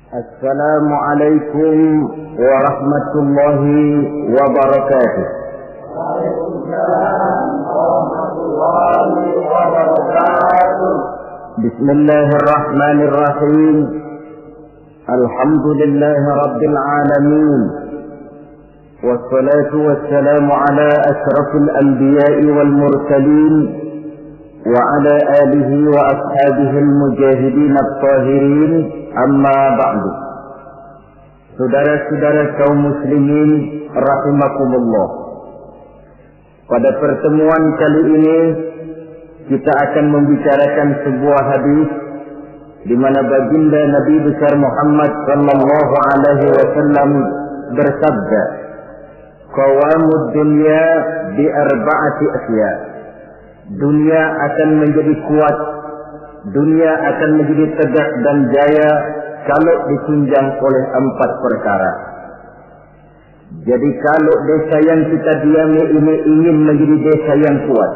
Assalamualaikum warahmatullahi wabarakatuh. Waalaikumsalam warahmatullahi wabarakatuh. Bismillahirrahmanirrahim. Alhamdulillahi rabbil alamin. Wassalatu wassalamu ala ashrafil anbiya'i wal mursalin wa ala alihi wa ashabihi al-mujahidin at-tahirin. Amma ba'du. Saudara-saudara kaum muslimin rahimakumullah. Pada pertemuan kali ini kita akan membicarakan sebuah hadis di mana baginda Nabi besar Muhammad sallallahu alaihi wasallam bersabda, "Qawamud dunya bi arba'ati asya." Dunia akan menjadi kuat, dunia akan menjadi tegak dan jaya kalau ditunjang oleh 4 perkara. Jadi kalau desa yang kita diami ini ingin menjadi desa yang kuat,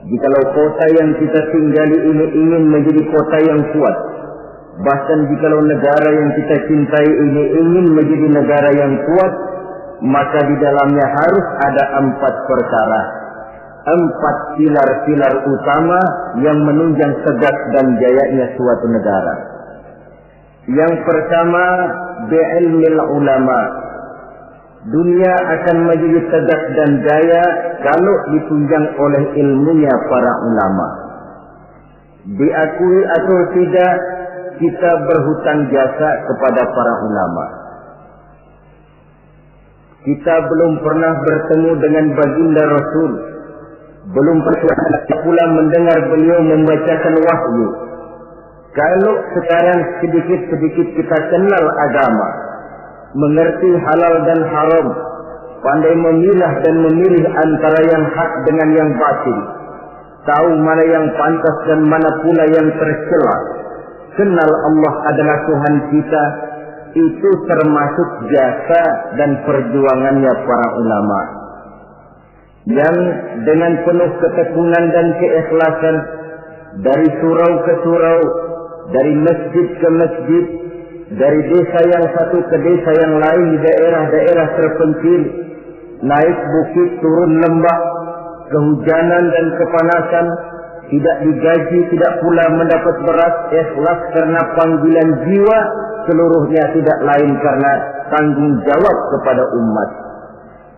jikalau kota yang kita tinggali ini ingin menjadi kota yang kuat, bahkan jikalau negara yang kita cintai ini ingin menjadi negara yang kuat, maka di dalamnya harus ada 4 perkara. 4 pilar-pilar utama yang menunjang tegak dan jayanya suatu negara. Yang pertama, bi'ilmil ulama. Dunia akan menjadi tegak dan jaya kalau ditunjang oleh ilmunya para ulama. Diakui atau tidak, kita berhutang jasa kepada para ulama. Kita belum pernah bertemu dengan baginda Rasul, belum pernah pula mendengar beliau membacakan wahyu. Kalau sekarang sedikit-sedikit kita kenal agama, mengerti halal dan haram, pandai memilah dan memilih antara yang hak dengan yang batil, tahu mana yang pantas dan mana pula yang tercela, kenal Allah adalah Tuhan kita, itu termasuk jasa dan perjuangannya para ulama. Yang dengan penuh ketekunan dan keikhlasan, dari surau ke surau, dari masjid ke masjid, dari desa yang satu ke desa yang lain di daerah-daerah terpencil, naik bukit turun lembah, kehujanan dan kepanasan, tidak digaji, tidak pula mendapat beras, ikhlas karena panggilan jiwa, seluruhnya tidak lain karena tanggung jawab kepada umat.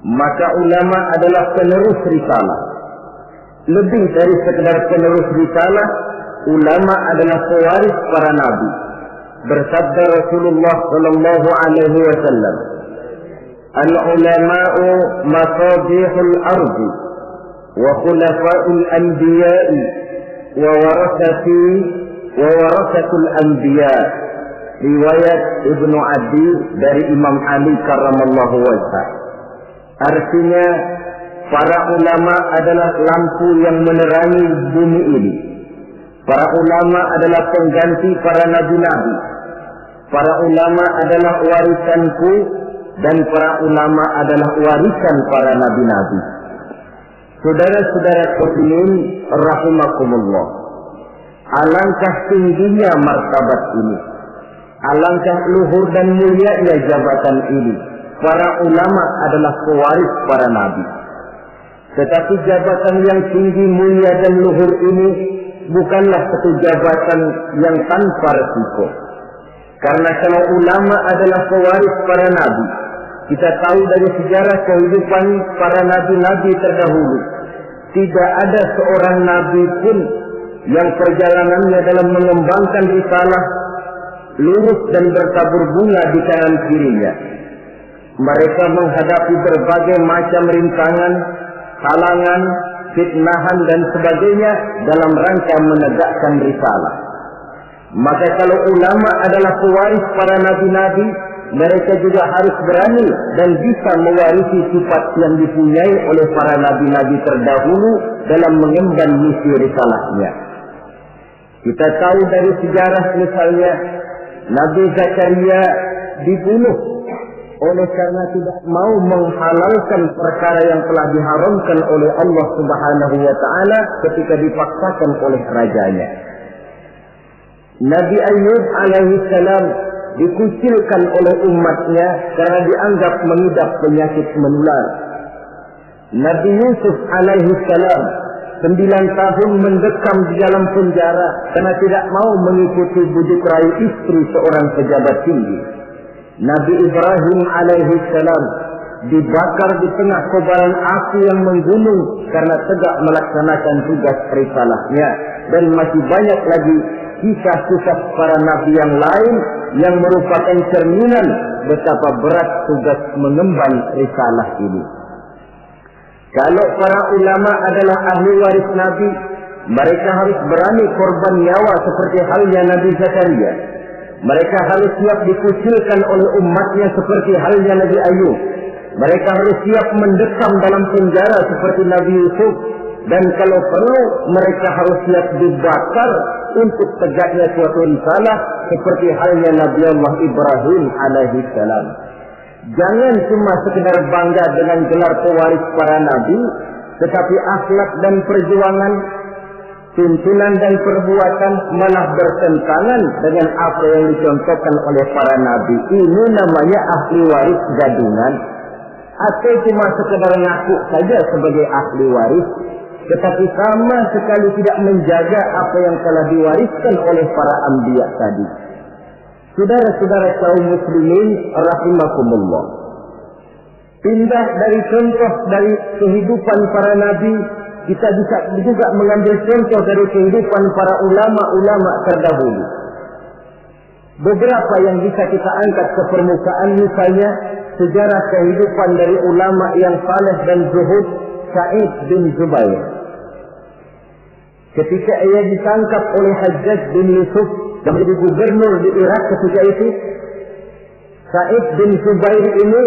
Maka ulama adalah penerus risalah. Lebih dari sekedar penerus risalah, ulama adalah pewaris para nabi. Bersabda Rasulullah sallallahu alaihi wasallam, "Al-ulama'u masabihul ardi wa khulafa'ul anbiya'i wa warasatul anbiya'." Riwayat Ibnu Adi dari Imam Ali karramallahu wajhah. Artinya, para ulama adalah lampu yang menerangi bumi ini. Para ulama adalah pengganti para nabi-nabi. Para ulama adalah warisanku dan para ulama adalah warisan para nabi-nabi. Saudara-saudara sekalian rahimakumullah. Alangkah tingginya martabat ini. Alangkah luhur dan mulianya jabatan ini. Para ulama adalah pewaris para nabi. Tetapi jabatan yang tinggi, mulia dan luhur ini bukanlah satu jabatan yang tanpa resiko. Karena kalau ulama adalah pewaris para nabi, kita tahu dari sejarah kehidupan para nabi-nabi terdahulu, tidak ada seorang nabi pun yang perjalanannya dalam mengembangkan risalah lurus dan bertabur bunga di kanan kirinya. Mereka menghadapi berbagai macam rintangan, halangan, fitnahan dan sebagainya dalam rangka menegakkan risalah. Maka kalau ulama adalah pewaris para nabi-nabi, mereka juga harus berani dan bisa mewarisi sifat yang dipunyai oleh para nabi-nabi terdahulu dalam mengemban misi risalahnya. Kita tahu dari sejarah misalnya, Nabi Zakaria dibunuh oleh karena tidak mau menghalalkan perkara yang telah diharamkan oleh Allah Subhanahu wa taala ketika dipaksakan oleh rajanya. Nabi Ayub alaihi salam dikucilkan oleh umatnya karena dianggap mengidap penyakit menular. Nabi Yusuf alaihi salam 9 tahun mendekam di dalam penjara karena tidak mau mengikuti bujuk rayu istri seorang pejabat tinggi. Nabi Ibrahim alaihi salam dibakar di tengah kobaran api yang menggunung karena tegak melaksanakan tugas risalahnya. Dan masih banyak lagi kisah-kisah para nabi yang lain yang merupakan cerminan betapa berat tugas mengemban risalah ini. Kalau para ulama adalah ahli waris Nabi, mereka harus berani korban nyawa seperti halnya Nabi Zakaria. Mereka harus siap dikucilkan oleh umatnya seperti halnya Nabi Ayub. Mereka harus siap mendekam dalam penjara seperti Nabi Yusuf. Dan kalau perlu, mereka harus siap dibakar untuk tegaknya suatu risalah seperti halnya Nabi Allah Ibrahim alaihi salam. Jangan cuma sekedar bangga dengan gelar pewaris para nabi, tetapi akhlak dan perjuangan, tuntunan dan perbuatan malah bertentangan dengan apa yang dicontohkan oleh para nabi. Ini namanya ahli waris gadungan. Atau cuma sekedar ngaku saja sebagai ahli waris, tetapi sama sekali tidak menjaga apa yang telah diwariskan oleh para anbiya tadi. Saudara-saudara kaum muslimin rahimakumullah. Pindah dari contoh dari kehidupan para nabi, kita bisa juga mengambil contoh dari kehidupan para ulama-ulama terdahulu. Beberapa yang bisa kita angkat ke permukaan, misalnya sejarah kehidupan dari ulama yang saleh dan zuhud, Sa'id bin Zubair. Ketika ia ditangkap oleh Hajjaj bin Yusuf yang menjadi gubernur di Irak ketika itu, Sa'id bin Zubair ini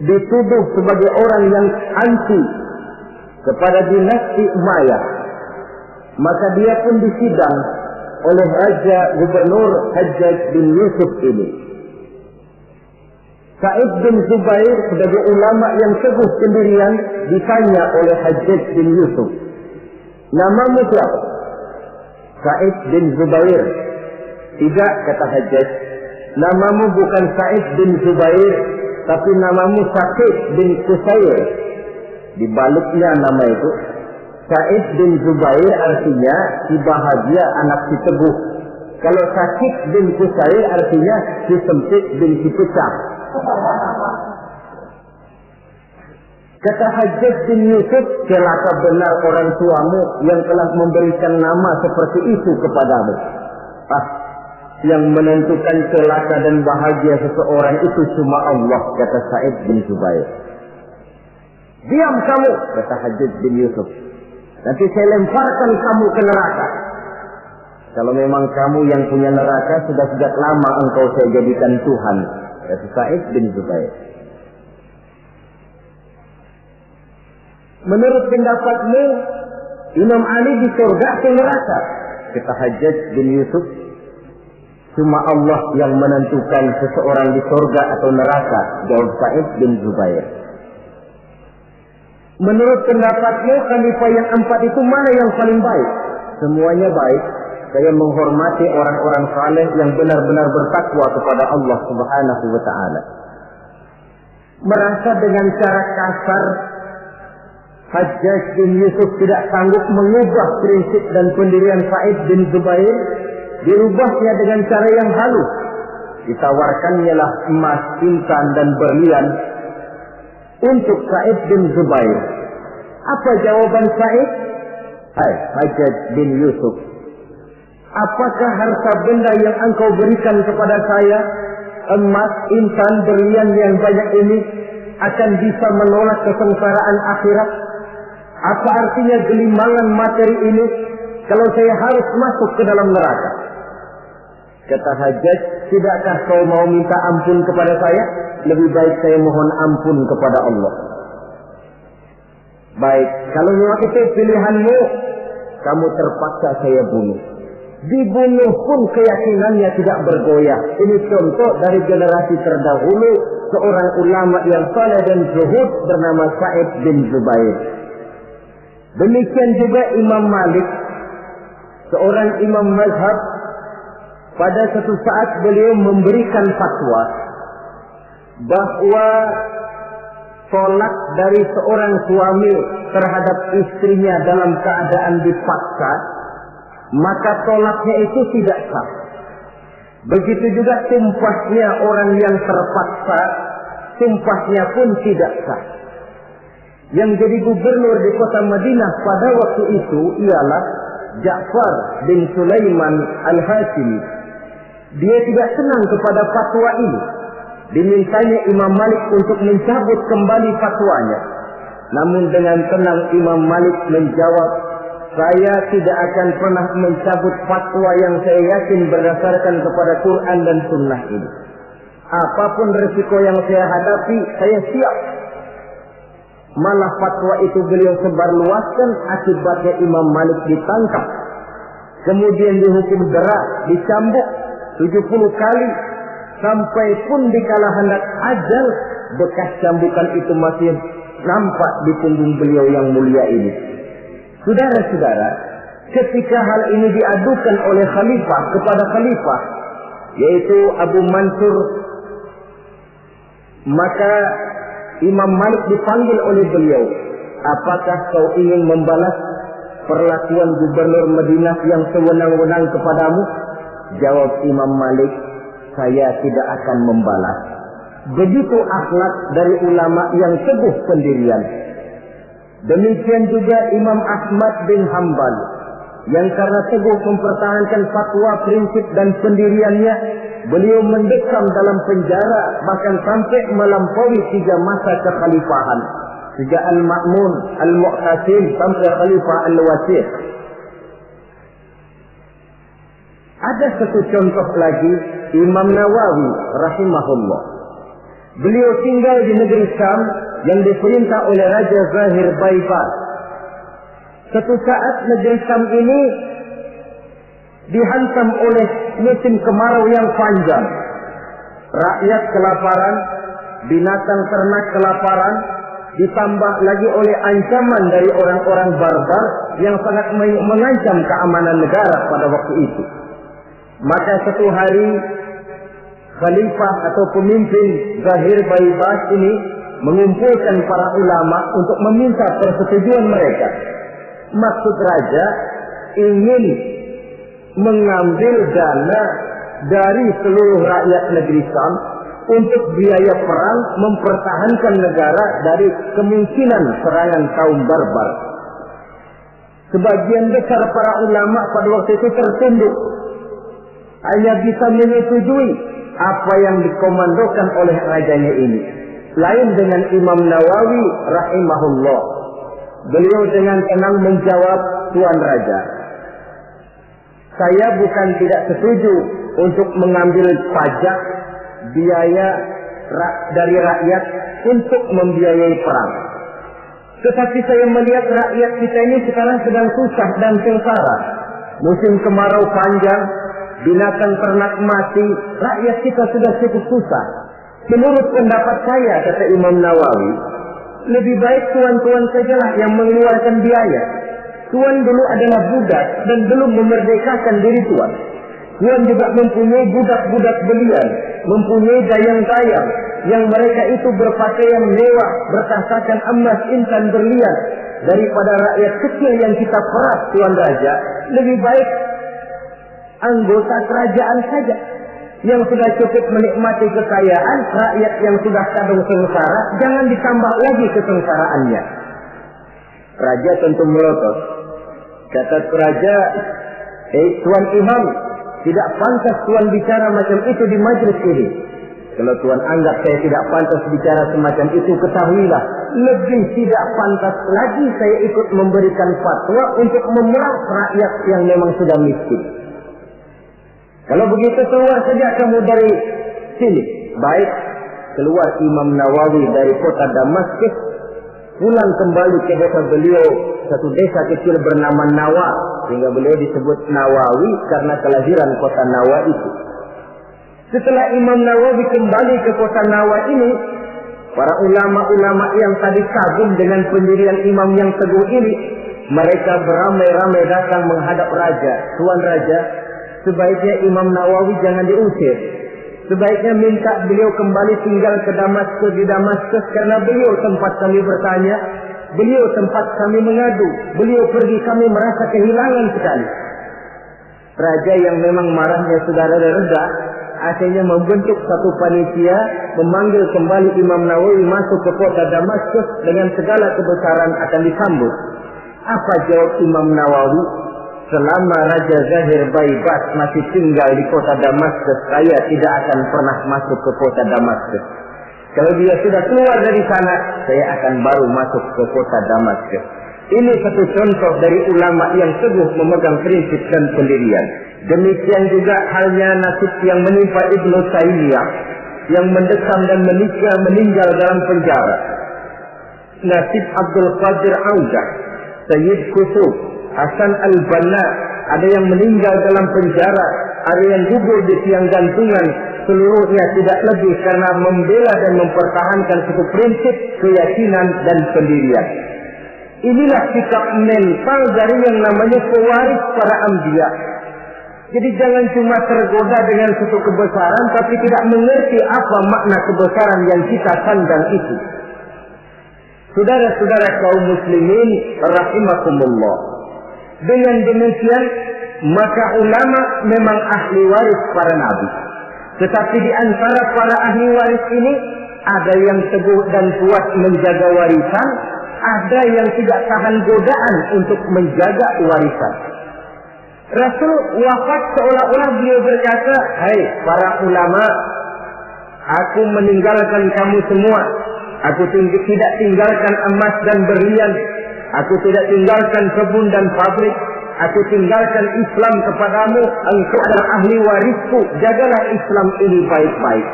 dituduh sebagai orang yang anti kepada dinasti Umayyah. Maka dia pun disidang oleh Raja Gubernur Hajjaj bin Yusuf ini. Sa'id bin Zubair sebagai ulama yang teguh pendirian ditanya oleh Hajjaj bin Yusuf, "Namamu siapa?" "Sa'id bin Zubair." "Tidak," kata Hajjaj, "namamu bukan Sa'id bin Zubair, tapi namamu Sa'id bin Qusair." Dibaliknya nama itu, Sa'id bin Zubair artinya si bahagia, anak si teguh. Kalau Sa'id bin Qusair artinya si sempit bin si pecah. Kata Hajjaj bin Yusuf, "Celaka benar orang tuamu yang telah memberikan nama seperti itu kepadamu." Yang menentukan celaka dan bahagia seseorang itu cuma Allah, kata Sa'id bin Zubair. "Diam kamu," kata Hajjaj bin Yusuf. "Nanti saya lemparkan kamu ke neraka. Kalau memang kamu yang punya neraka, sudah sejak lama engkau saya jadikan Tuhan," kata Sa'id bin Zubair. "Menurut pendapatmu, Imam Ali di surga atau neraka?" kata Hajjaj bin Yusuf. "Cuma Allah yang menentukan seseorang di surga atau neraka," jawab Sa'id bin Zubair. "Menurut pendapatmu, khalifah yang 4 itu mana yang paling baik?" "Semuanya baik. Saya menghormati orang-orang saleh yang benar-benar bertakwa kepada Allah Subhanahu wa ta'ala." Merasa dengan cara kasar, Hajjaj bin Yusuf tidak sanggup mengubah prinsip dan pendirian Sa'id bin Zubair. Dirubahnya dengan cara yang halus. Ditawarkannya lah emas, intan dan berlian untuk Sa'id bin Zubair. Apa jawaban Sa'id? "Hai Hajjaj bin Yusuf, apakah harta benda yang engkau berikan kepada saya, emas, intan, berlian yang banyak ini, akan bisa menolak kesengsaraan akhirat? Apa artinya gelimangan materi ini kalau saya harus masuk ke dalam neraka?" Kata Hajjaj, "Tidakkah kau mau minta ampun kepada saya? Lebih baik saya mohon ampun kepada Allah." "Baik, kalau memang itu pilihanmu, kamu terpaksa saya bunuh." Dibunuh pun keyakinannya tidak bergoyah. Ini contoh dari generasi terdahulu, seorang ulama yang saleh dan zuhud bernama Sa'id bin Zubair. Demikian juga Imam Malik, seorang imam mazhab, pada suatu saat beliau memberikan fatwa bahwa tolak dari seorang suami terhadap istrinya dalam keadaan dipaksa, maka tolaknya itu tidak sah. Begitu juga sumpahnya orang yang terpaksa, sumpahnya pun tidak sah. Yang jadi gubernur di kota Madinah pada waktu itu ialah Ja'far bin Sulaiman Al-Hashimi. Dia tidak senang kepada fatwa ini. Dimintanya Imam Malik untuk mencabut kembali fatwanya. Namun dengan tenang Imam Malik menjawab, saya tidak akan pernah mencabut fatwa yang saya yakin berdasarkan kepada Quran dan Sunnah ini. Apapun risiko yang saya hadapi, saya siap. Malah fatwa itu beliau sebarluaskan, akibatnya Imam Malik ditangkap. Kemudian dihukum dera, dicambuk 70 kali. Sampai pun dikala hendak ajal, bekas cambukan itu masih nampak di punggung beliau yang mulia ini. Saudara-saudara, ketika hal ini diadukan oleh khalifah kepada khalifah, yaitu Abu Mansur, maka Imam Malik dipanggil oleh beliau. Apakah kau ingin membalas perlakuan gubernur Madinah yang sewenang-wenang kepadamu? Jawab Imam Malik, saya tidak akan membalas. Begitu akhlak dari ulama yang teguh pendirian. Demikian juga Imam Ahmad bin Hanbal, yang karena teguh mempertahankan fatwa, prinsip dan pendiriannya, beliau mendekam dalam penjara bahkan sampai melampaui 3 masa kekhalifahan. Sejak Al-Ma'mun, Al-Mu'tasim sampai Khalifah Al-Wasir. Ada satu contoh lagi, Imam Nawawi rahimahullah. Beliau tinggal di negeri Syam yang diperintah oleh Raja Zahir Baibas. Suatu saat negeri Syam ini dihantam oleh musim kemarau yang panjang. Rakyat kelaparan, binatang ternak kelaparan, ditambah lagi oleh ancaman dari orang-orang barbar yang sangat mengancam keamanan negara pada waktu itu. Maka satu hari khalifah atau pemimpin Zahir Baibas ini mengumpulkan para ulama untuk meminta persetujuan mereka. Maksud raja ingin mengambil dana dari seluruh rakyat negeri Syam untuk biaya perang mempertahankan negara dari kemungkinan serangan kaum barbar. Sebagian besar para ulama pada waktu itu tertunduk, hanya bisa menyetujui apa yang dikomandokan oleh rajanya ini. Lain dengan Imam Nawawi rahimahullah. Beliau dengan tenang menjawab, Tuan Raja, saya bukan tidak setuju untuk mengambil pajak biaya dari rakyat untuk membiayai perang. Tetapi saya melihat rakyat kita ini sekarang sedang susah dan sengsara. Musim kemarau panjang, binatang ternak mati, rakyat kita sudah cukup susah. Menurut pendapat saya, kata Imam Nawawi, lebih baik tuan-tuan sajalah yang mengeluarkan biaya. Tuan dulu adalah budak dan belum memerdekakan diri tuan. Tuan juga mempunyai budak-budak belian, mempunyai dayang-dayang yang mereka itu berpakaian mewah, bertasakan emas, intan, berlian. Daripada rakyat kecil yang kita peras, Tuan Raja, lebih baik anggota kerajaan saja yang sudah cukup menikmati kekayaan. Rakyat yang sudah kadung sengsara, jangan ditambah lagi kesengsaraannya. Raja tentu melotot. Kata raja, Tuan Imam, tidak pantas Tuan bicara macam itu di majlis ini. Kalau Tuan anggap saya tidak pantas bicara semacam itu, ketahuilah, lebih tidak pantas lagi saya ikut memberikan fatwa untuk memeras rakyat yang memang sudah miskin. Kalau begitu keluar saja kamu dari sini. Baik, keluar Imam Nawawi dari kota Damaskus, pulang kembali ke desa beliau, satu desa kecil bernama Nawa, sehingga beliau disebut Nawawi karena kelahiran kota Nawa itu. Setelah Imam Nawawi kembali ke kota Nawa ini, para ulama-ulama yang tadi kagum dengan pendirian imam yang teguh ini, mereka beramai-ramai datang menghadap raja. Tuan Raja, sebaiknya Imam Nawawi jangan diusir. Sebaiknya minta beliau kembali tinggal ke Damaskus, di Damaskus, karena beliau tempat kami bertanya, beliau tempat kami mengadu, beliau pergi kami merasa kehilangan sekali. Raja yang memang marahnya sudah reda, akhirnya membentuk satu panitia, memanggil kembali Imam Nawawi masuk ke kota Damaskus dengan segala kebesaran akan disambut. Apa jawab Imam Nawawi? Selama Raja Zahir Baibas masih tinggal di kota Damaskus, saya tidak akan pernah masuk ke kota Damaskus. Kalau dia sudah keluar dari sana, saya akan baru masuk ke kota Damaskus. Ini satu contoh dari ulama yang teguh memegang prinsip dan pendirian. Demikian juga halnya nasib yang menimpa Ibnu Taimiyah, yang mendekam dan meninggal dalam penjara. Nasib Abdul Qadir Audah, Sayyid Qutb, Hasan Al-Banna, ada yang meninggal dalam penjara, ada yang gugur di tiang gantungan. Seluruhnya tidak lebih karena membela dan mempertahankan suatu prinsip, keyakinan dan pendirian. Inilah sikap mental dari yang namanya pewaris para anbiya. Jadi jangan cuma tergoda dengan suatu kebesaran tapi tidak mengerti apa makna kebesaran yang kita sandang itu. Saudara-saudara kaum muslimin rahimakumullah. Dengan demikian maka ulama memang ahli waris para nabi. Tetapi di antara para ahli waris ini ada yang teguh dan kuat menjaga warisan, ada yang tidak tahan godaan untuk menjaga warisan. Rasul wafat seolah-olah beliau berkata, "Hai para ulama, aku meninggalkan kamu semua. Aku tidak tinggalkan emas dan berlian. Aku tidak tinggalkan kebun dan pabrik. Aku tinggalkan Islam kepadamu. Engkau adalah ahli warisku. Jagalah Islam ini baik-baik."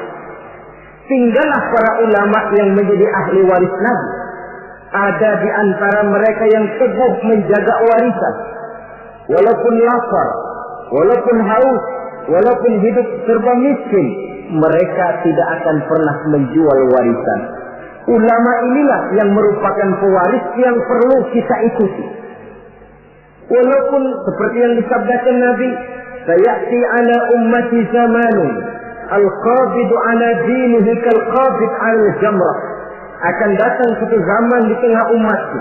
Tinggallah para ulama yang menjadi ahli waris Nabi. Ada di antara mereka yang teguh menjaga warisan. Walaupun lapar, walaupun haus, walaupun hidup serba miskin, mereka tidak akan pernah menjual warisan. Ulama inilah yang merupakan pewaris yang perlu kita ikuti. Walaupun seperti yang disabdakan Nabi, "Sayati ala ummati zamanun, al-qabidu ala dinihi kal-qabid ala jamrah." Akan datang satu zaman di tengah umatku,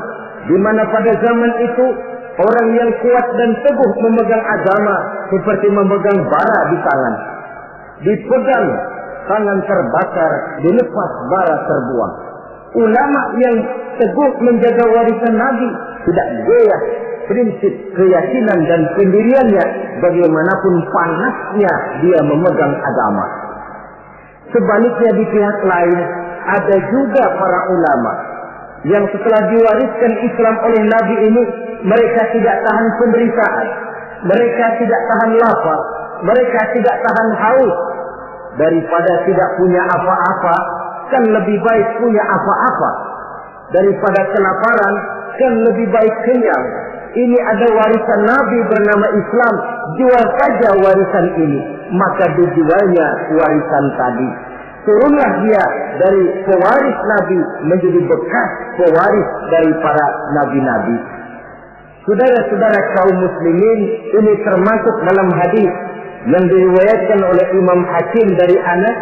di mana pada zaman itu orang yang kuat dan teguh memegang agama seperti memegang bara di tangan. Dipegang, tangan terbakar, dilepas bara terbuang. Ulama yang teguh menjaga warisan Nabi tidak goyah prinsip keyakinan dan pendiriannya bagaimanapun panasnya dia memegang agama. Sebaliknya di pihak lain ada juga para ulama yang setelah diwariskan Islam oleh Nabi ini, mereka tidak tahan penderitaan, mereka tidak tahan lapar, mereka tidak tahan haus. Daripada tidak punya apa-apa, kan lebih baik punya apa-apa. Daripada kelaparan, kan lebih baik kenyang. Ini ada warisan Nabi bernama Islam, jual saja warisan ini. Maka dijualnya warisan tadi. Turunlah dia dari pewaris Nabi menjadi bekas pewaris dari para nabi-nabi. Saudara-saudara kaum muslimin, ini termasuk dalam hadis yang diriwayatkan oleh Imam Hakim dari Anas,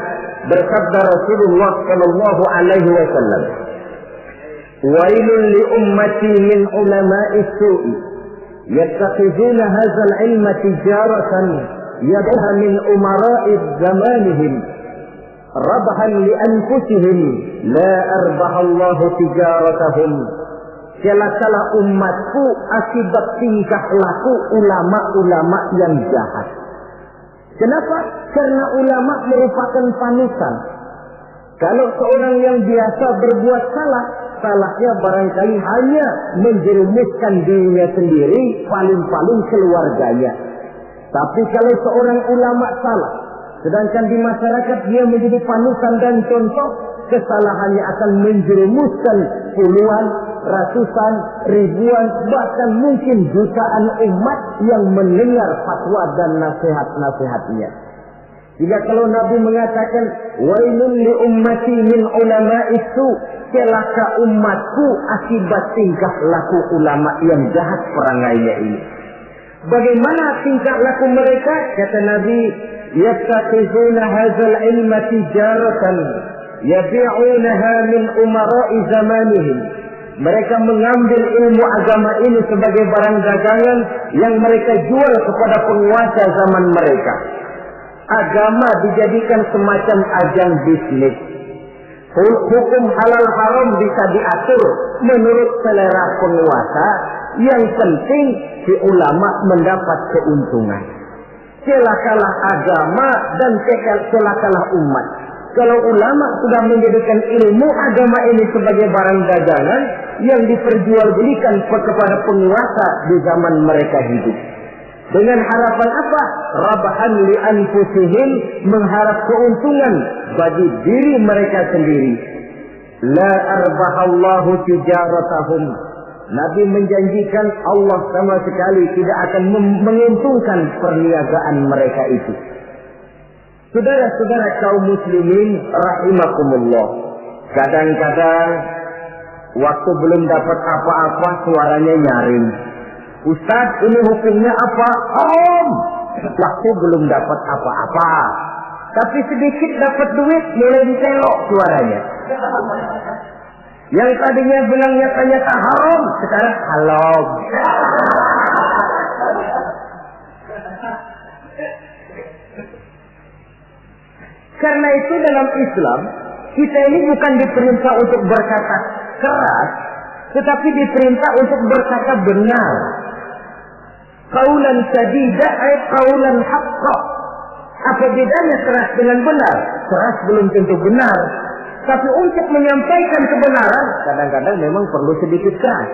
bersabda Rasulullah sallallahu alaihi wasallam, "Wailun li ummati min ulama'is su'i yattakhizuna hadzal ilma tijaratan yadha min umara'i zamanihim rabhan li anfusihim la arbahallahu tijaratahum." Celakalah umatku akibat tingkah laku ulama-ulama yang jahat. Kenapa? Karena ulama merupakan panutan. Kalau seorang yang biasa berbuat salah, salahnya barangkali hanya menjerumuskan dirinya sendiri, paling-paling keluarganya. Tapi kalau seorang ulama salah, sedangkan di masyarakat dia menjadi panutan dan contoh, kesalahannya akan menjerumuskan puluhan, ratusan, ribuan, bahkan mungkin jutaan umat yang mendengar fatwa dan nasihat-nasihatnya. Jika kalau Nabi mengatakan, "Wailun li ummati min ulama'is su'," celaka umatku akibat tingkah laku ulama yang jahat perangainya ini. Bagaimana tingkah laku mereka? Kata Nabi, yattakhizuna hadzal ilma tijaratan yabi'unaha min umara'i zamanihim. Mereka mengambil ilmu agama ini sebagai barang dagangan yang mereka jual kepada penguasa zaman mereka. Agama dijadikan semacam ajang bisnis. Hukum halal haram bisa diatur menurut selera penguasa. Yang penting si ulama mendapat keuntungan. Celakalah agama dan celakalah umat. Kalau ulama sudah menjadikan ilmu agama ini sebagai barang dagangan yang diperjualbelikan kepada penguasa di zaman mereka hidup. Dengan harapan apa? Rabahan li anfusihim, mengharap keuntungan bagi diri mereka sendiri. La arbahallahu tijaratahum. Nabi menjanjikan Allah sama sekali tidak akan menguntungkan perniagaan mereka itu. Saudara-saudara kaum muslimin rahimakumullah. Kadang-kadang waktu belum dapat apa-apa suaranya nyaring. Ustaz, ini hukumnya apa? Waktu belum dapat apa-apa. Tapi sedikit dapat duit mulai ditelok suaranya. Yang tadinya bilang nyata-nyata haram, sekarang halal. Karena itu dalam Islam, kita ini bukan diperintah untuk berkata keras, tetapi diperintah untuk berkata benar. Qaulan sadida ay qaulan haqqa. Apa bedanya keras dengan benar? Keras belum tentu benar. Tapi untuk menyampaikan kebenaran, kadang-kadang memang perlu sedikit keras.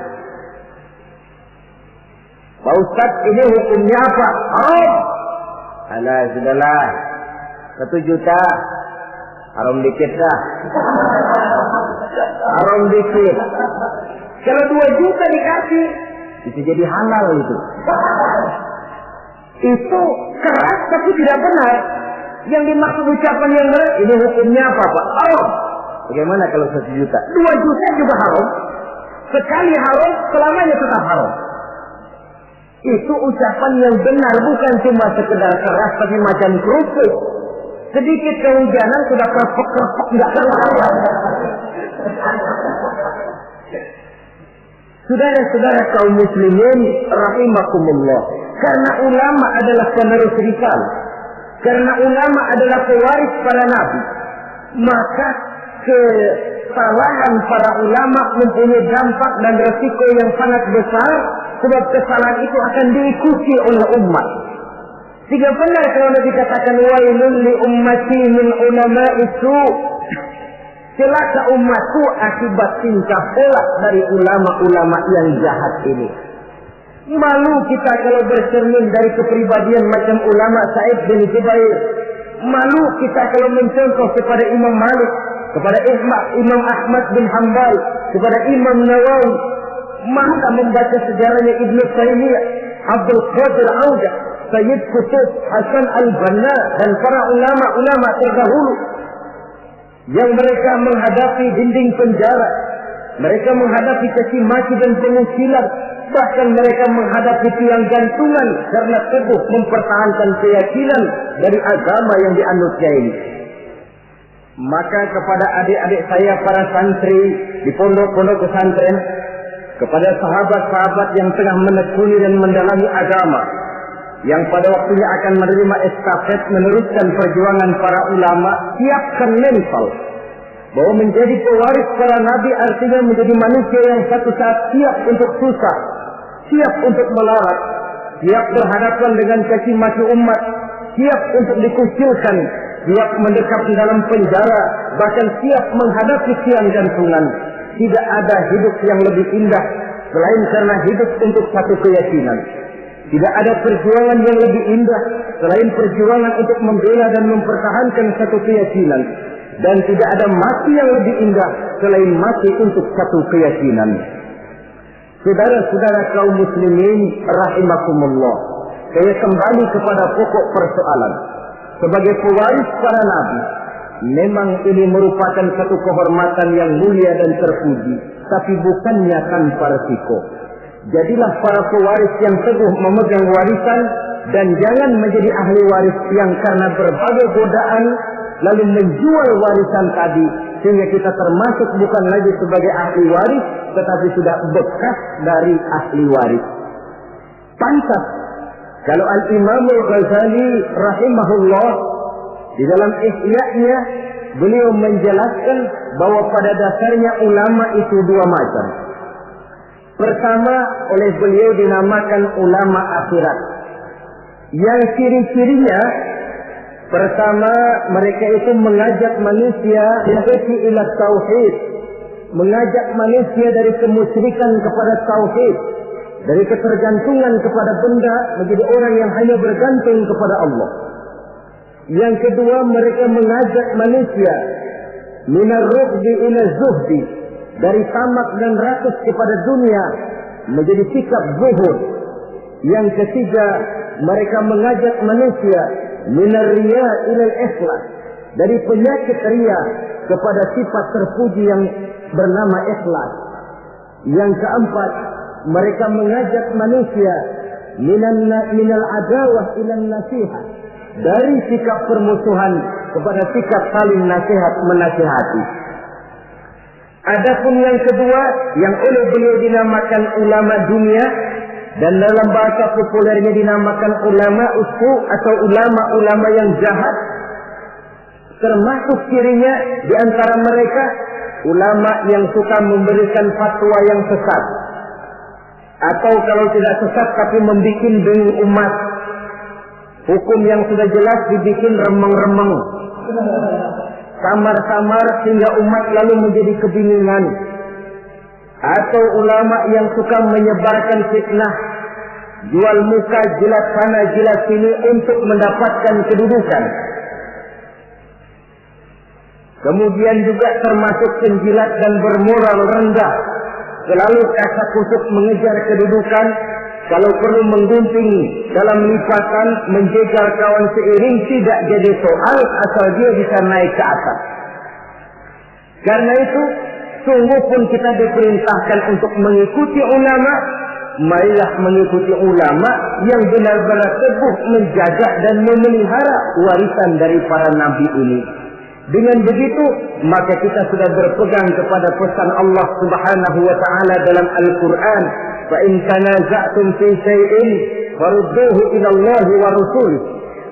Pak Ustaz, ini hukumnya apa? Alah, sudahlah. 1 juta. Haram dikit dah. Haram dikit. Kalau 2 juta dikasih, bisa jadi halal itu. Itu keras tapi tidak benar. Yang dimaksud ucapan yang benar, ini hukumnya apa Pak? Bagaimana kalau 1 juta? 2 juta juga haram. Sekali haram, selamanya tetap haram. Itu ucapan yang benar, bukan cuma sekedar keras tapi macam kerupuk. Sedikit kehujanan sudah kerepek-kerepek nggak keluar. Saudara-saudara kaum muslimin rahimakumullah. Karena ulama adalah penerus risalah. Karena ulama adalah pewaris para nabi. Maka kesalahan para ulama mempunyai dampak dan resiko yang sangat besar. Sebab kesalahan itu akan diikuti oleh umat. Sehingga benar kalau Nabi katakan wailun li ummati min ulama'i su. Celaka umatku akibat tingkah pola dari ulama-ulama yang jahat ini. Malu kita kalau bercermin dari kepribadian macam ulama Sa'id bin Jubair. Malu kita kalau mencontoh kepada Imam Malik, kepada Imam Ahmad bin Hanbal, kepada Imam Nawawi. Maka membaca sejarahnya Ibnu Taimiyah, Abdul Qadir Audah, Sayyid Qutb, Hasan al-Banna dan para ulama-ulama terdahulu yang mereka menghadapi dinding penjara, mereka menghadapi caci maki dan pengusilan, bahkan mereka menghadapi tiang gantungan karena teguh mempertahankan keyakinan dari agama yang dianutnya ini. Maka kepada adik-adik saya para santri di pondok-pondok pesantren, kepada sahabat-sahabat yang tengah menekuni dan mendalami agama, yang pada waktunya akan menerima estafet meneruskan perjuangan para ulama, siapkan mental bahwa menjadi pewaris para nabi artinya menjadi manusia yang satu saat siap untuk susah, siap untuk melarat, siap berhadapan dengan caci maki umat, siap untuk dikucilkan, siap mendekap di dalam penjara, bahkan siap menghadapi tiang gantungan. Tidak ada hidup yang lebih indah selain karena hidup untuk satu keyakinan. Tidak ada perjuangan yang lebih indah selain perjuangan untuk membela dan mempertahankan satu keyakinan. Dan tidak ada mati yang lebih indah selain mati untuk satu keyakinan. Saudara-saudara kaum muslimin rahimakumullah. Saya kembali kepada pokok persoalan. Sebagai pewaris para nabi, memang ini merupakan satu kehormatan yang mulia dan terpuji, tapi bukannya tanpa resiko. Jadilah para pewaris yang teguh memegang warisan dan jangan menjadi ahli waris yang karena berbagai godaan lalu menjual warisan tadi sehingga kita termasuk bukan lagi sebagai ahli waris tetapi sudah bekas dari ahli waris. Pantas kalau Al-Imam Al-Ghazali rahimahullah di dalam Ihya-nya beliau menjelaskan bahwa pada dasarnya ulama itu dua macam. Pertama, oleh beliau dinamakan ulama akhirat. Yang ciri-cirinya, pertama, mereka itu mengajak manusia ila tauhid, mengajak manusia dari kemusyrikan kepada tauhid, dari ketergantungan kepada benda menjadi orang yang hanya bergantung kepada Allah. Yang kedua, mereka mengajak manusia minar rughdi ila zuhdi, dari tamak dan rakus kepada dunia menjadi sikap zuhud. Yang ketiga, mereka mengajak manusia minar riya ila ikhlas, dari penyakit riya kepada sifat terpuji yang bernama ikhlas. Yang keempat, mereka mengajak manusia minal adawah ila nasihat, dari sikap permusuhan kepada sikap saling nasihat menasihati. Adapun yang kedua yang oleh beliau dinamakan ulama dunia dan dalam bahasa populernya dinamakan ulama usu atau ulama-ulama yang jahat, termasuk cirinya di antara mereka ulama yang suka memberikan fatwa yang sesat, atau kalau tidak sesat tapi membuat bingung umat. Hukum yang sudah jelas dibikin remeng-remeng, samar-samar sehingga umat lalu menjadi kebingungan. Atau ulama yang suka menyebarkan fitnah, jual muka jilat sana jilat sini untuk mendapatkan kedudukan. Kemudian juga termasuk penjilat dan bermoral rendah, selalu kasak kusuk mengejar kedudukan. Kalau perlu menggunting dalam lipatan, menjegal kawan seiring tidak jadi soal asal dia bisa naik ke atas. Karena itu, sungguh pun kita diperintahkan untuk mengikuti ulama. Marilah mengikuti ulama yang benar-benar teguh menjaga dan memelihara warisan dari para nabi ini. Dengan begitu, maka kita sudah berpegang kepada pesan Allah Subhanahu wa taala dalam Al-Qur'an, "Fa in tanaza'tum fi shay'in farudduhu ila Allah wa rasulih."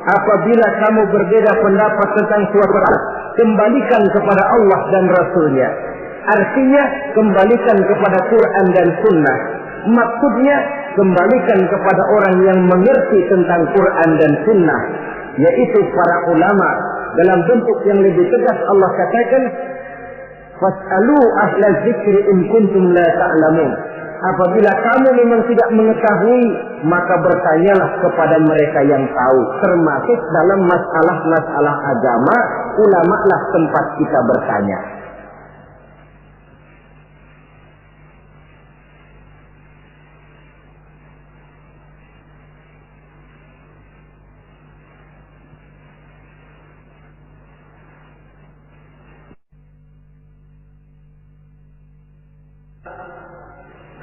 Apabila kamu berbeda pendapat tentang suatu hal, kembalikan kepada Allah dan Rasulnya. Artinya, kembalikan kepada Quran dan Sunnah. Maksudnya, kembalikan kepada orang yang mengerti tentang Quran dan Sunnah, yaitu para ulama. Dalam bentuk yang lebih tegas Allah katakan, "Fas'alu ahla dzikri in kuntum la ta'lamun." Apabila kamu memang tidak mengetahui, maka bertanyalah kepada mereka yang tahu. Termasuk dalam masalah-masalah agama, ulama lah tempat kita bertanya.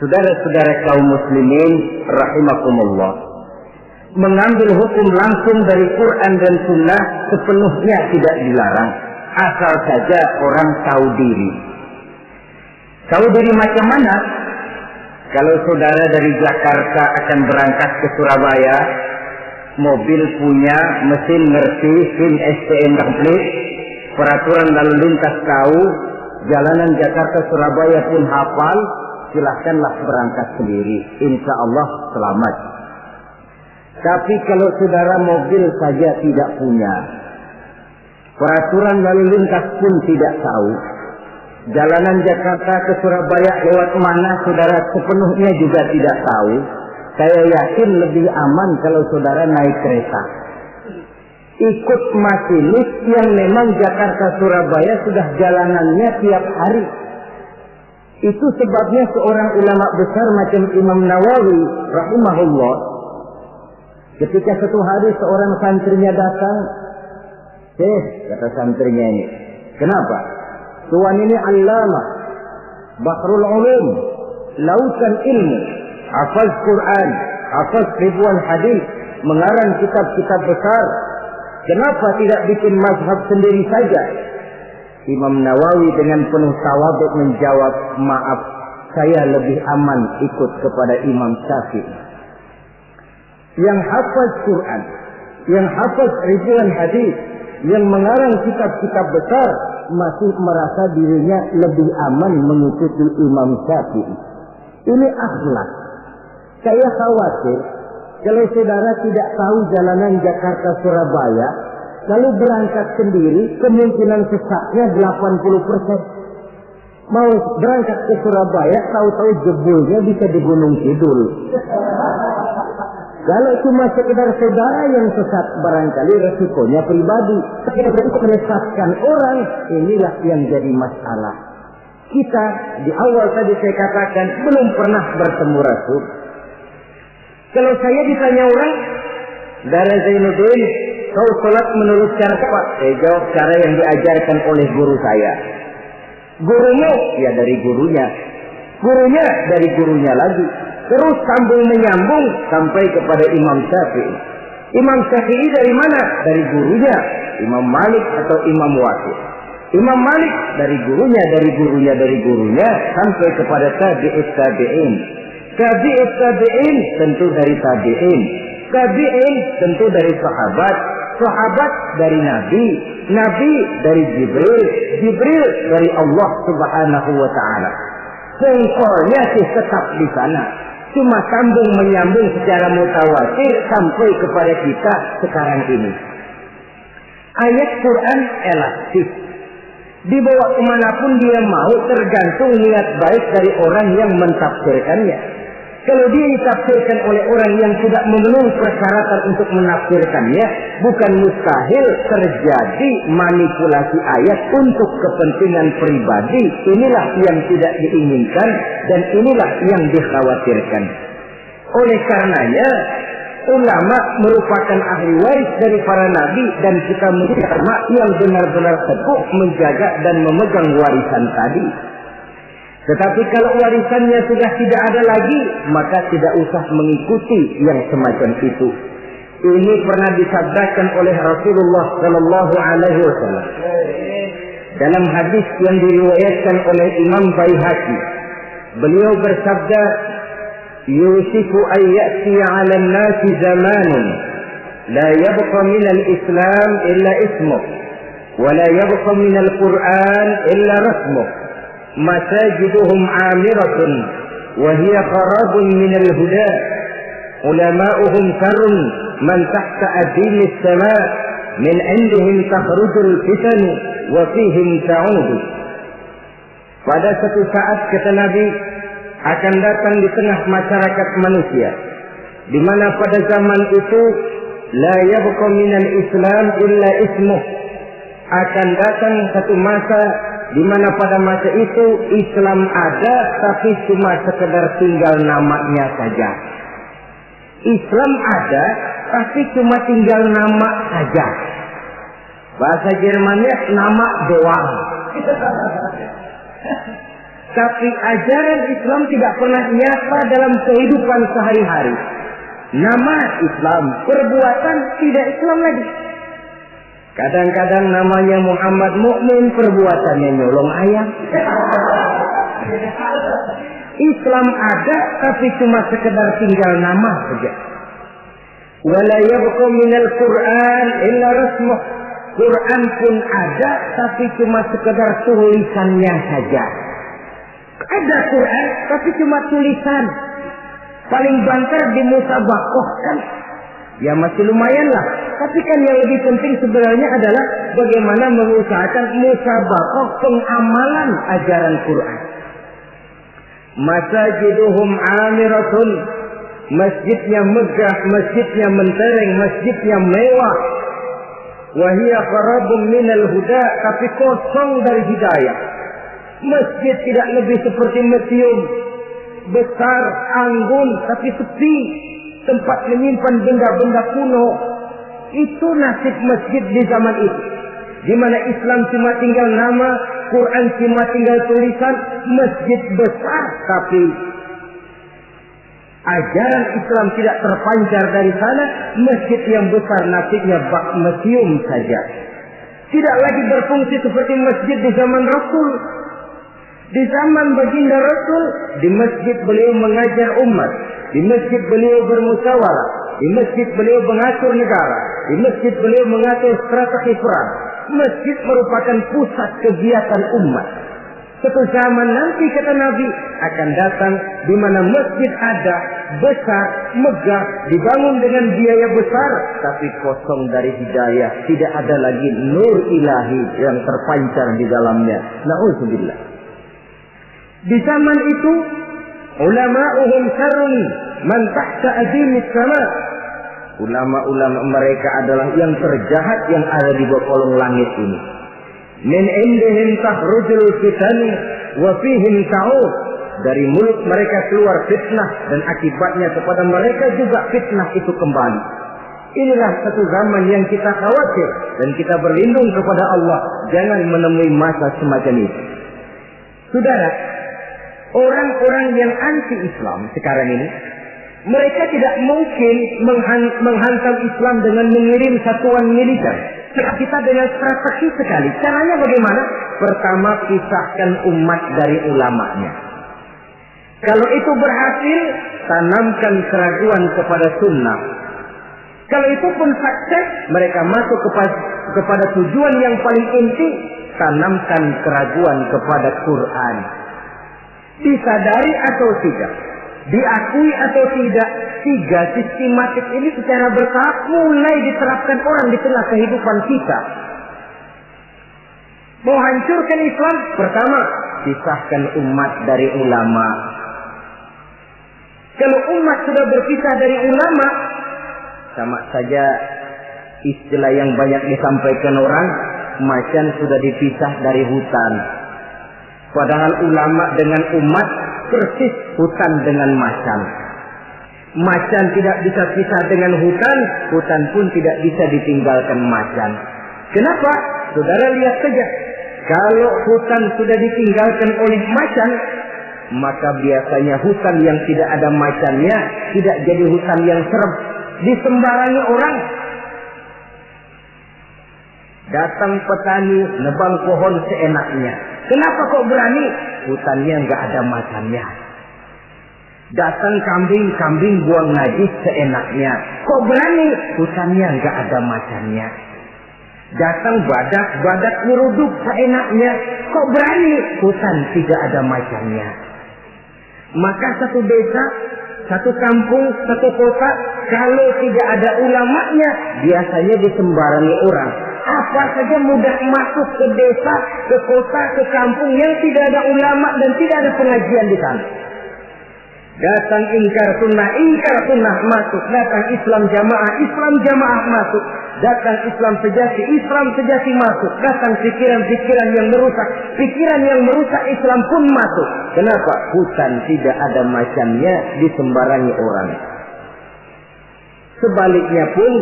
Saudara-saudara kaum muslimin rahimakumullah, mengambil hukum langsung dari Quran dan Sunnah sepenuhnya tidak dilarang, asal saja orang tahu diri. Tahu diri macam mana? Kalau saudara dari Jakarta akan berangkat ke Surabaya, mobil punya, mesin ngerti, SIM STN komplit, peraturan lalu lintas tahu, jalanan Jakarta Surabaya pun hafal, silahkanlah berangkat sendiri, insya Allah selamat. Tapi kalau saudara mobil saja tidak punya, peraturan lalu lintas pun tidak tahu, jalanan Jakarta ke Surabaya lewat mana saudara sepenuhnya juga tidak tahu, saya yakin lebih aman kalau saudara naik kereta. Ikut masinis yang memang Jakarta Surabaya sudah jalanannya tiap hari. Itu sebabnya seorang ulama besar macam Imam Nawawi rahimahullah, ketika satu hari seorang santrinya datang, kata santrinya ini, kenapa? Tuan ini allamah, bahrul ulum, lautan ilmu, hafaz Quran, hafaz ribuan hadis, mengarang kitab-kitab besar. Kenapa tidak bikin mazhab sendiri saja? Imam Nawawi dengan penuh tawadhu menjawab, maaf, saya lebih aman ikut kepada Imam Syafi'i. Yang hafaz Quran, yang hafaz ribuan hadis, yang mengarang kitab-kitab besar, masih merasa dirinya lebih aman mengikuti Imam Syafi'i. Ini akhlak. Saya khawatir kalau saudara tidak tahu jalanan Jakarta Surabaya, lalu berangkat sendiri, kemungkinan sesatnya 80%. Mau berangkat ke Surabaya, tahu-tahu jebulnya bisa di Gunung Kidul. Kalau cuma sekedar saudara yang sesat, barangkali resikonya pribadi. Tapi untuk menyesatkan orang, inilah yang jadi masalah. Kita di awal tadi saya katakan belum pernah bertemu Rasul. Kalau saya ditanya orang, Dara Zainuddin, kau sholat menurut cara apa? Saya jawab cara yang diajarkan oleh guru saya. Gurumu? Ya dari gurunya. Gurunya dari gurunya lagi. Terus sambung menyambung sampai kepada Imam Syafi'i. Imam Syafi'i dari mana? Dari gurunya. Imam Malik atau Imam Waqi'. Imam Malik dari gurunya, dari gurunya, dari gurunya sampai kepada tabi'ut tabi'in. Tabi'ut tabi'in tentu dari tabi'in. Tabi'in tentu dari sahabat. Sahabat dari Nabi. Nabi dari Jibril. Jibril dari Allah Subhanahu wa ta'ala. Sengkolnya sih tetap di sana. Cuma sambung menyambung secara mutawatir sampai kepada kita sekarang ini. Ayat Quran elastis. Dibawa kemanapun dia mau, tergantung niat baik dari orang yang mentafsirkannya. Kalau dia ditafsirkan oleh orang yang tidak memenuhi persyaratan untuk menafsirkannya, bukan mustahil terjadi manipulasi ayat untuk kepentingan pribadi. Inilah yang tidak diinginkan dan inilah yang dikhawatirkan. Oleh karenanya, ulama merupakan ahli waris dari para nabi dan kita menjadi ulama yang benar-benar teguh menjaga dan memegang warisan tadi. Tetapi kalau warisannya sudah tidak ada lagi, maka tidak usah mengikuti yang semacam itu. Ini pernah disabdakan oleh Rasulullah Sallallahu Alaihi Wasallam dalam hadis yang diriwayatkan oleh Imam Baihaqi. Beliau bersabda, "Yusifu an ya'ti 'ala an-nasi zamanun la yabqa min al-Islam illa ismuh, wa la yabqa min al-Qur'an illa rasmuh. Masajiduhum 'amiratun wa hiya kharabun min al-huda. Ulama'uhum sarrun man tahta adil as-sama' min 'indihim takhrujul fitan wa fihim ta'ud." Pada suatu saat kata Nabi, akan datang di tengah masyarakat manusia, di mana pada zaman itu la yabqa minal Islam illa ismuh. Akan datang satu masa di mana pada masa itu Islam ada tapi cuma sekedar tinggal namanya saja. Islam ada tapi cuma tinggal nama saja. Bahasa Jermannya nama doang. Tapi ajaran Islam tidak pernah nyata dalam kehidupan sehari-hari. Nama Islam, perbuatan tidak Islam lagi. Kadang-kadang namanya Muhammad Mukmin, perbuatannya nyolong ayam. Islam ada, tapi cuma sekedar tinggal nama saja. Wala yabqa minal Qur'an illa rasmuh. Quran pun ada, tapi cuma sekedar tulisannya saja. Ada Quran, tapi cuma tulisan. Paling banter di musabaqah kan? Ya masih lumayan lah. Tapi kan yang lebih penting sebenarnya adalah bagaimana mengusahakan musabaqah pengamalan ajaran Quran. Masajiduhum 'amiratun. Masjidnya megah, masjidnya mentereng, masjidnya mewah. Wa hiya kharabun minal huda, tapi kosong dari hidayah. Masjid tidak lebih seperti museum, besar, anggun, tapi sepi, tempat menyimpan benda-benda kuno. Itu nasib masjid di zaman itu, di mana Islam cuma tinggal nama, Quran cuma tinggal tulisan. Masjid besar, tapi ajaran Islam tidak terpancar dari sana, masjid yang besar nasibnya bak museum saja. Tidak lagi berfungsi seperti masjid di zaman Rasul. Di zaman baginda Rasul, di masjid beliau mengajar umat, di masjid beliau bermusyawarah, di masjid beliau mengatur negara, di masjid beliau mengatur strategi perang. Masjid merupakan pusat kegiatan umat. Suatu zaman nanti kata Nabi akan datang di mana masjid ada, besar, megah, dibangun dengan biaya besar, tapi kosong dari hidayah, tidak ada lagi nur ilahi yang terpancar di dalamnya. Na'udzubillah. Di zaman itu ulama'uhum syarrun man tahta adimis sama. Ulama-ulama mereka adalah yang terjahat yang ada di bawah kolong langit ini. Min indihim takhrujul fitan wa fihim ta'ud. Dari mulut mereka keluar fitnah dan akibatnya kepada mereka juga fitnah itu kembali. Inilah satu zaman yang kita khawatir dan kita berlindung kepada Allah jangan menemui masa semacam itu. Saudara, orang-orang yang anti-Islam sekarang ini, mereka tidak mungkin menghantam Islam dengan mengirim satuan militer. Kita dengan strategi sekali. Caranya bagaimana? Pertama, pisahkan umat dari ulamanya. Kalau itu berhasil, tanamkan keraguan kepada sunnah. Kalau itu pun sukses, mereka masuk kepada tujuan yang paling inti, tanamkan keraguan kepada Quran. Disadari atau tidak, diakui atau tidak, tiga sistematik ini secara bertahap mulai diterapkan orang di tengah kehidupan kita. Mau hancurkan Islam, pertama, pisahkan umat dari ulama. Kalau umat sudah berpisah dari ulama, sama saja istilah yang banyak disampaikan orang, macan sudah dipisah dari hutan. Padahal ulama dengan umat persis hutan dengan macan. Macan tidak bisa pisah dengan hutan, hutan pun tidak bisa ditinggalkan macan. Kenapa? Saudara lihat saja. Kalau hutan sudah ditinggalkan oleh macan, maka biasanya hutan yang tidak ada macannya tidak jadi hutan yang serem, disembarangi orang. Datang petani nebang pohon seenaknya. Kenapa kok berani? Hutannya nggak ada macannya. Datang kambing buang najis seenaknya. Kok berani? Hutannya nggak ada macannya. Datang badak nyeruduk seenaknya. Kok berani? Hutan tidak ada macannya. Maka satu desa, satu kampung, satu kota, kalau tidak ada ulamanya, biasanya disembarangi orang. Apa saja mudah masuk ke desa, ke kota, ke kampung yang tidak ada ulama dan tidak ada pengajian di sana. Datang ingkar sunnah masuk. Datang Islam jamaah masuk. Datang Islam sejati masuk. Datang pikiran yang merusak Islam pun masuk. Kenapa? Hutan tidak ada macannya, disembarangi orang. Sebaliknya pun,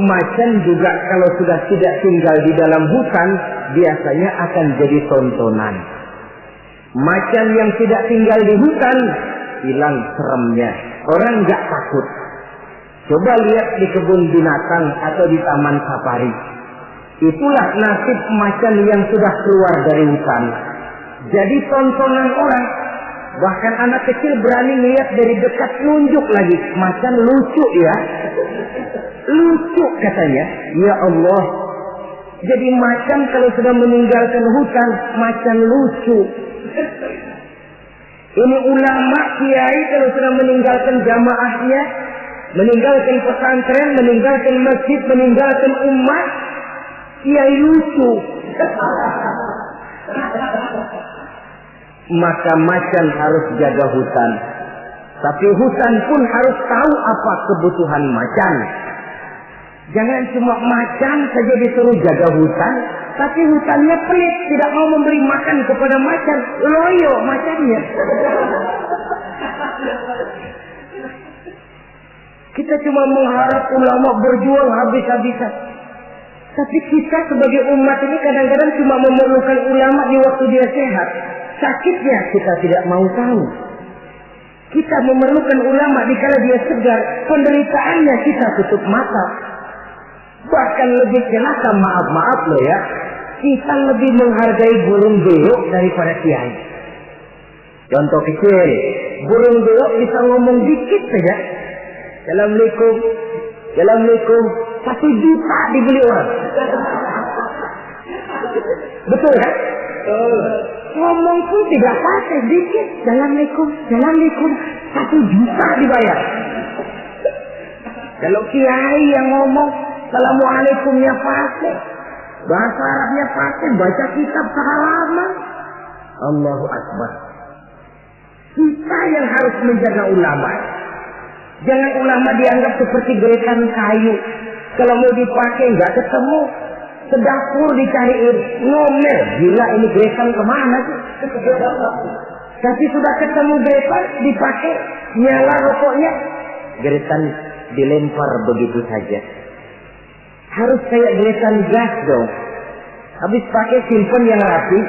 macan juga kalau sudah tidak tinggal di dalam hutan, biasanya akan jadi tontonan. Macan yang tidak tinggal di hutan, hilang seremnya. Orang nggak takut. Coba lihat di kebun binatang atau di taman safari. Itulah nasib macan yang sudah keluar dari hutan. Jadi tontonan orang. Bahkan anak kecil berani lihat dari dekat, nunjuk lagi. Macan lucu ya. Lucu katanya. Ya Allah. Jadi macan kalau sudah meninggalkan hutan, macan lucu. Ini ulama kiai kalau sudah meninggalkan jamaahnya, meninggalkan pesantren, meninggalkan masjid, meninggalkan umat, kiai lucu. Maka macan harus jaga hutan. Tapi hutan pun harus tahu apa kebutuhan macan. Jangan cuma macan saja disuruh jaga hutan, tapi hutannya pelit, tidak mau memberi makan kepada macan. Loyo macannya. Kita cuma mengharap ulama berjuang habis-habisan. Tapi kita sebagai umat ini kadang-kadang cuma memerlukan ulama di waktu dia sehat. Sakitnya kita tidak mau tahu. Kita memerlukan ulama dikala dia segar, penderitaannya kita tutup mata. Bahkan lebih celaka, maaf loh ya, kita lebih menghargai burung beo daripada kiai. Contoh kecil, burung beo bisa ngomong dikit saja. Assalamualaikum, Assalamualaikum, 1 juta dibeli orang. Betul kan? Ngomong pun tidak pakai dikit. Assalamualaikum, Assalamualaikum, 1 juta dibayar. Kalau kiai yang ngomong Assalamualaikumnya pakai, bahasa Arabnya pakai, baca kitab sehalaman. Allahu Akbar. Kita yang harus menjaga ulama. Jangan ulama dianggap seperti gerekan kayu. Kalau mau dipakai nggak ketemu, ke dapur dicariin, ngomel. Gila, ini gerekan kemana sih? Tapi sudah ketemu gerekan, dipakai, nyala rokoknya, gerekan dilempar begitu saja. Harus kayak gerekan gas dong. Habis pakai simpen yang rapi,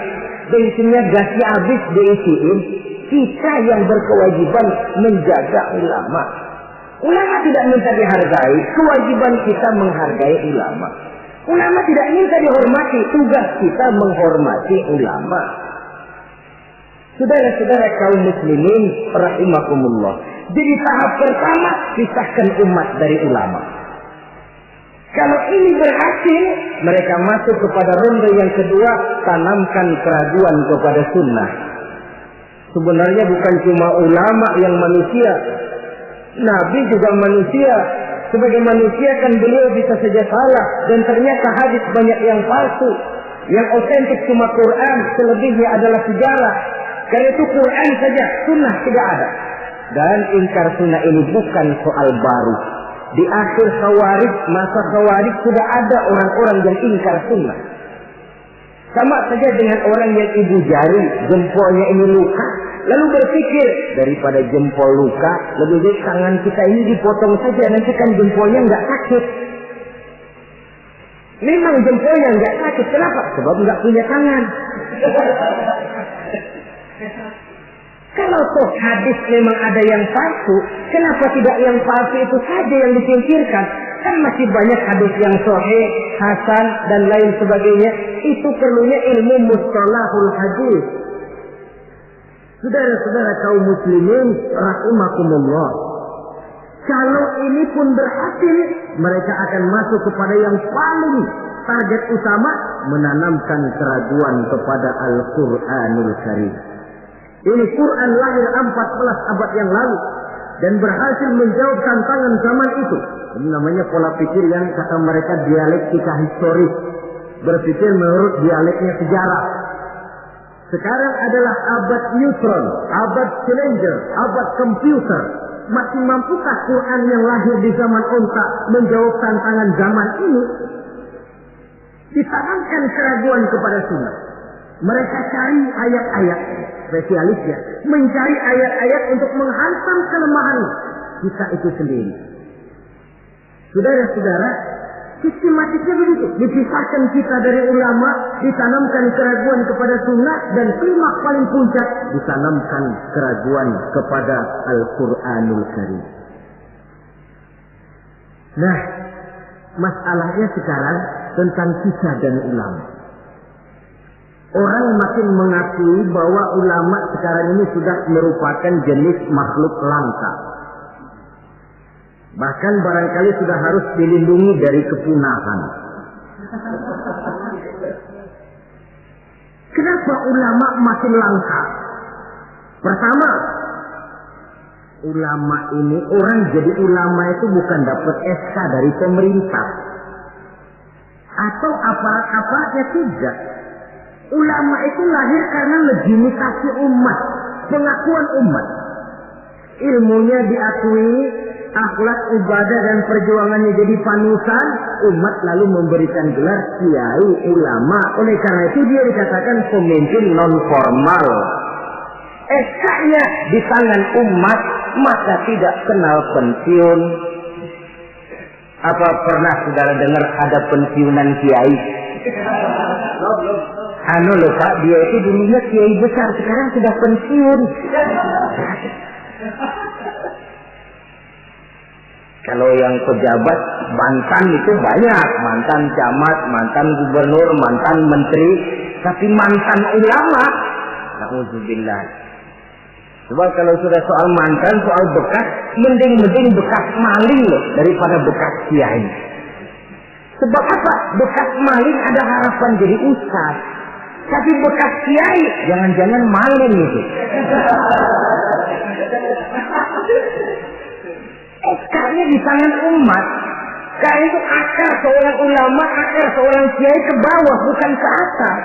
bensinnya gasnya habis diisiin. Kita yang berkewajiban menjaga ulama. Ulama tidak minta dihargai, kewajiban kita menghargai ulama. Ulama tidak minta dihormati, tugas kita menghormati ulama. Saudara-saudara kaum muslimin rahimakumullah. Jadi tahap pertama, pisahkan umat dari ulama. Kalau ini berhasil, mereka masuk kepada ronde yang kedua, tanamkan keraguan kepada sunnah. Sebenarnya bukan cuma ulama yang manusia, Nabi juga manusia. Sebagai manusia kan beliau bisa saja salah, dan ternyata hadis banyak yang palsu. Yang otentik cuma Quran, selebihnya adalah sejarah. Karena itu Quran saja, sunnah tidak ada. Dan ingkar sunnah ini bukan soal baru. Di akhir Khawarij, masa Khawarij sudah ada orang-orang yang ingkar sunnah. Sama saja dengan orang yang ibu jari, jempolnya ini luka, lalu berpikir daripada jempol luka, lebih baik tangan kita ini dipotong saja, nanti kan jempolnya nggak sakit. Memang jempolnya nggak sakit, kenapa? Sebab nggak punya tangan. Kalau toh hadis memang ada yang palsu, kenapa tidak yang palsu itu saja yang disingkirkan? Kan masih banyak hadis yang sahih, hasan, dan lain sebagainya. Itu perlunya ilmu mustalahul hadis. Saudara-saudara kaum muslimin rahimakumullah. Kalau ini pun berhasil, mereka akan masuk kepada yang paling target utama, menanamkan keraguan kepada Al-Quranul Karim. Ini Quran lahir 14 abad yang lalu dan berhasil menjawab tantangan zaman itu. Ini namanya pola pikir yang kata mereka dialektika historis, berpikir menurut dialeknya sejarah. Sekarang adalah abad neutron, abad challenger, abad komputer. Masih mampukah Quran yang lahir di zaman onta menjawab tantangan zaman ini? Ditanamkan keraguan kepada sunnah. Mereka cari ayat-ayat, spesialisnya mencari ayat-ayat untuk menghantam kelemahan kita itu sendiri. Saudara-saudara, sistematiknya begitu. Dipisahkan kita dari ulama, ditanamkan keraguan kepada sunnah, dan klimaks paling puncak ditanamkan keraguan kepada Al-Quranul Karim. Nah, masalahnya sekarang tentang kita dan ulama. Orang makin mengakui bahwa ulama sekarang ini sudah merupakan jenis makhluk langka. Bahkan barangkali sudah harus dilindungi dari kepunahan. Kenapa ulama makin langka? Pertama, ulama ini, orang jadi ulama itu bukan dapat SK dari pemerintah atau aparat-aparatnya, tidak. Ulama itu lahir karena legitimasi umat, pengakuan umat. Ilmunya diakui, akhlak, ibadah, dan perjuangannya jadi panutan, umat lalu memberikan gelar kiai ulama. Oleh karena itu dia dikatakan pemimpin non formal. SK-nya di tangan umat, maka tidak kenal pensiun. Apa pernah saudara dengar ada pensiunan kiai? Anu loh Pak, dia itu dulunya kiai besar, sekarang sudah pensiun. Kalau yang pejabat mantan itu banyak, mantan camat, mantan gubernur, mantan menteri, tapi mantan ulama, na'udzubillah. Sebab kalau sudah soal mantan, soal bekas, mending bekas maling loh daripada bekas kiai. Sebab apa? Bekas maling ada harapan jadi ustaz. Tapi bekas kiai, jangan-jangan maling itu. Akarnya di tangan umat. Karena itu akar seorang ulama, akar seorang kiai ke bawah, bukan ke atas.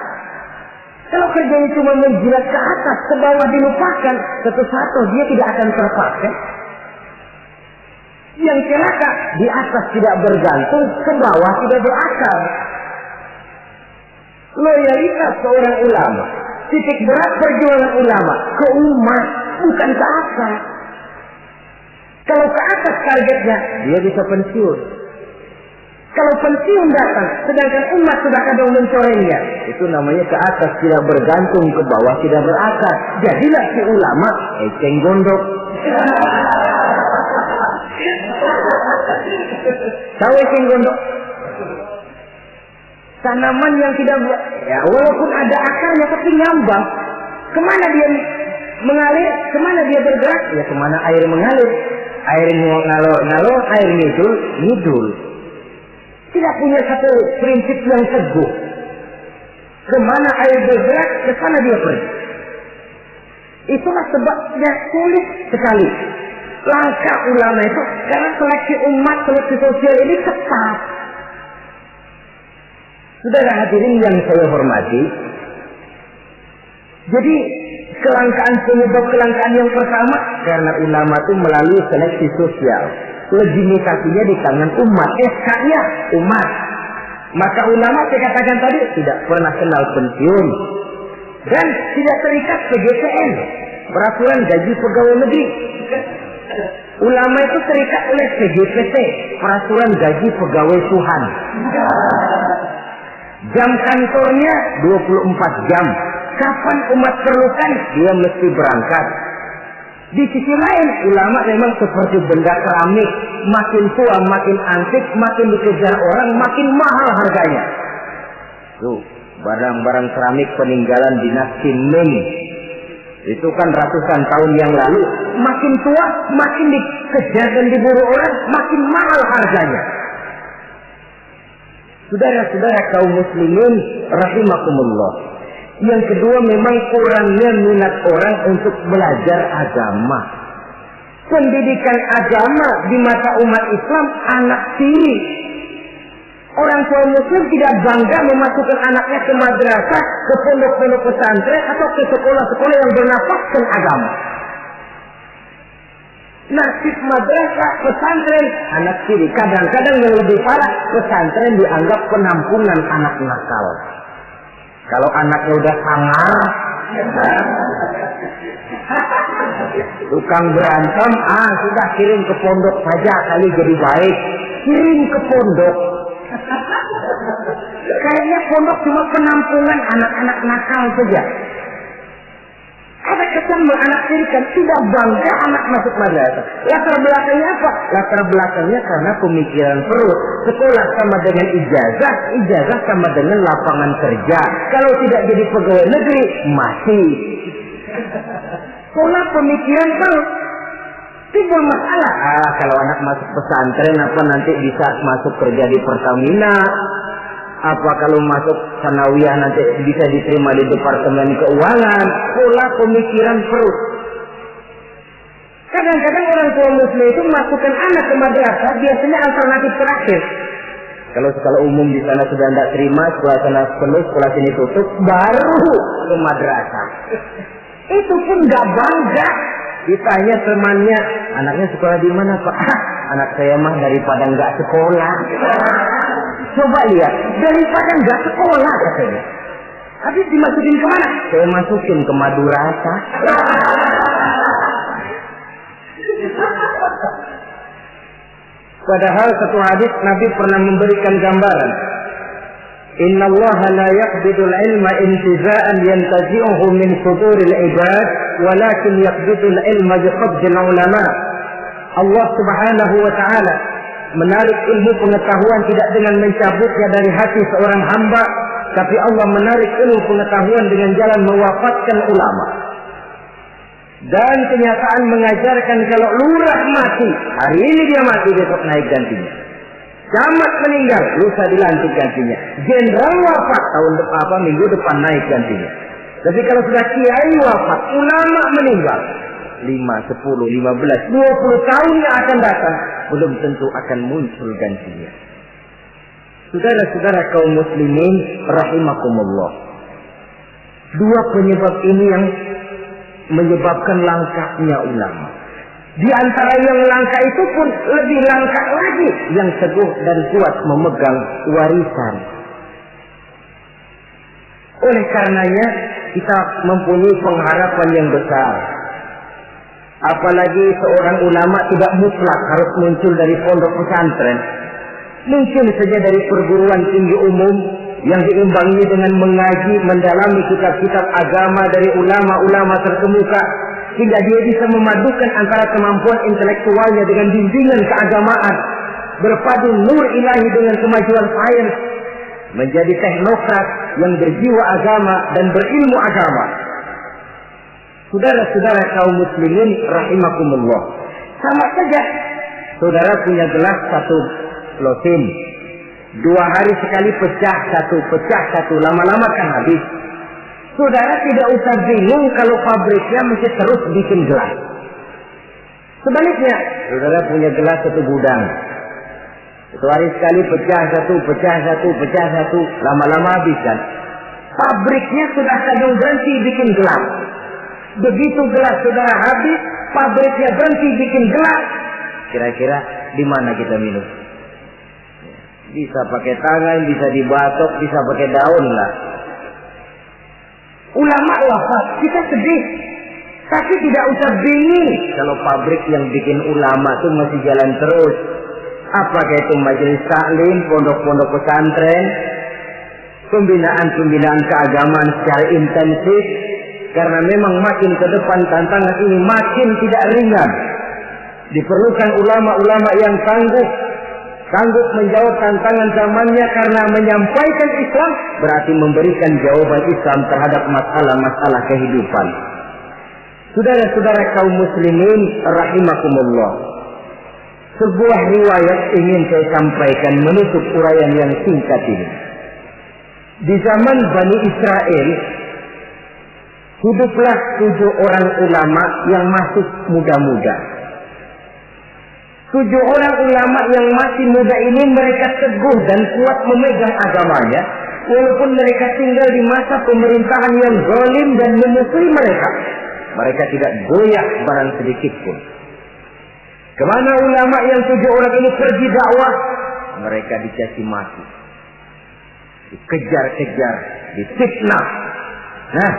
Kalau kerjanya cuma menjilat ke atas, ke bawah dilupakan, satu-satu dia tidak akan terpakai. Yang celaka, di atas tidak bergantung, ke bawah tidak berakar. Loyalitas seorang ulama, titik berat perjuangan ulama, ke umat, bukan ke atas. Kalau ke atas targetnya, dia bisa pensiun. Kalau pensiun datang, sedangkan umat sudah kadang mencorengnya, itu namanya ke atas tidak bergantung, ke bawah tidak berakar. Jadilah si ulama eceng gondok. Tahu eceng gondok? Tanaman yang tidak, ya walaupun ada akarnya tapi ngambang. Kemana dia mengalir? Kemana dia bergerak? Ya kemana air mengalir. Air ngalor, air ngidul. Tidak punya satu prinsip yang teguh. Kemana air bergerak, ke sana dia pergi. Itulah sebabnya sulit sekali langkah ulama itu, karena seleksi umat, seleksi sosial ini ketat. Saudara hadirin yang saya hormati, jadi penyebab kelangkaan yang pertama karena ulama itu melalui seleksi sosial. Legitimasinya di tangan umat, SK-nya umat. Maka ulama saya katakan tadi tidak pernah kenal pensiun dan tidak terikat PGPN, peraturan gaji pegawai negeri. Ulama itu terikat oleh PGPT, peraturan gaji pegawai Tuhan. Jam kantornya 24 jam. Kapan umat perlukan, dia mesti berangkat. Di sisi lain, ulama memang seperti benda keramik. Makin tua, makin antik, makin dikejar orang, makin mahal harganya. Tuh, barang-barang keramik peninggalan dinasti Ming. Itu kan ratusan tahun yang lalu. Makin tua, makin dikejar dan diburu orang, makin mahal harganya. Saudara-saudara kaum muslimin rahimakumullah. Yang kedua memang kurangnya minat orang untuk belajar agama. Pendidikan agama di mata umat Islam anak tiri. Orang tua muslim tidak bangga memasukkan anaknya ke madrasah, ke pondok-pondok pesantren atau ke sekolah-sekolah yang bernafaskan agama. Nasib madrasah, pesantren, anak tiri. Kadang-kadang yang lebih parah, pesantren dianggap penampungan anak nakal. Kalau anaknya udah sangar, tukang berantem, sudah kirim ke pondok saja kali jadi baik. Kirim ke pondok. Kayaknya pondok cuma penampungan anak-anak nakal saja. Ada kesan anak tiri kan tidak bangga anak masuk madrasah. Latar belakangnya apa? Latar belakangnya karena pemikiran perut. Sekolah sama dengan ijazah, ijazah sama dengan lapangan kerja. Kalau tidak jadi pegawai negeri, mati. Pola pemikiran perut. Timbul masalah. Kalau anak masuk pesantren apa nanti bisa masuk kerja di Pertamina? Apa kalau masuk sanawiyah nanti bisa diterima di Departemen Keuangan? Pola pemikiran perut. Kadang-kadang orang tua muslim itu memasukkan anak ke madrasah biasanya alternatif terakhir. Kalau sekolah umum di sana sudah tidak terima, sekolah sana penuh, sekolah sini tutup, baru ke madrasah. Itu pun nggak bangga. Ditanya temannya, anaknya sekolah di mana Pak? Anak saya mah daripada nggak sekolah. Coba lihat, daripada nggak sekolah katanya. Habis dimasukin kemana? Saya masukin ke madrasah. Padahal satu hadis Nabi pernah memberikan gambaran. Inna Allah la yaqbidul ilma intiza'an yantazi'uhu min suduril ibad walakin yaqbidul ilma biqabdil ulama. Allah Subhanahu wa taala menarik ilmu pengetahuan tidak dengan mencabutnya dari hati seorang hamba, tapi Allah menarik ilmu pengetahuan dengan jalan mewafatkan ulama. Dan kenyataan mengajarkan kalau lurah mati, hari ini dia mati, besok naik gantinya. Camat meninggal, lusa dilantik gantinya. Jenderal wafat, tahun depan minggu depan naik gantinya. Tapi kalau sudah kiai wafat, ulama meninggal, 5, 10, 15, 20 tahun yang akan datang, belum tentu akan muncul gantinya. Saudara-saudara kaum muslimin rahimakumullah, dua penyebab ini yang menyebabkan langkahnya ulama. Di antara yang langka itu pun lebih langka lagi yang teguh dan kuat memegang warisan. Oleh karenanya kita mempunyai pengharapan yang besar. Apalagi seorang ulama tidak mutlak harus muncul dari pondok pesantren. Mungkin saja dari perguruan tinggi umum yang diimbangi dengan mengaji, mendalami kitab-kitab agama dari ulama-ulama terkemuka, hingga dia bisa memadukan antara kemampuan intelektualnya dengan bimbingan keagamaan, berpadu nur ilahi dengan kemajuan sains, menjadi teknokrat yang berjiwa agama dan berilmu agama. Saudara-saudara kaum muslimin rahimakumullah, sama saja saudara punya gelas satu losin, 2 hari sekali pecah satu, lama-lama kan habis. Saudara tidak usah bingung kalau pabriknya mesti terus bikin gelas. Sebaliknya, saudara punya gelas satu gudang, 1 hari sekali pecah satu, lama-lama habis kan. Pabriknya sudah kadang berhenti bikin gelas. Begitu gelas saudara habis, pabriknya berhenti bikin gelas. Kira-kira di mana kita minum? Bisa pakai tangan, bisa dibatok, bisa pakai daun lah. Ulama wafat, kita sedih. Tapi tidak usah bingung kalau pabrik yang bikin ulama itu masih jalan terus. Apakah itu majelis taklim, pondok-pondok pesantren, pembinaan keagamaan secara intensif. Karena memang makin ke depan tantangan ini makin tidak ringan. Diperlukan ulama-ulama yang sanggup menjawab tantangan zamannya, karena menyampaikan Islam berarti memberikan jawaban Islam terhadap masalah-masalah kehidupan. Saudara-saudara kaum muslimin rahimakumullah, sebuah riwayat ingin saya sampaikan menutup uraian yang singkat ini. Di zaman Bani Israel hiduplah 7 orang ulama yang masih muda-muda. 7 orang ulama yang masih muda ini mereka teguh dan kuat memegang agamanya, walaupun mereka tinggal di masa pemerintahan yang zalim dan memusuhi mereka. Mereka tidak goyah barang sedikit pun. Kemana ulama yang 7 orang ini pergi dakwah, mereka dicaci maki, dikejar-kejar, difitnah. Nah,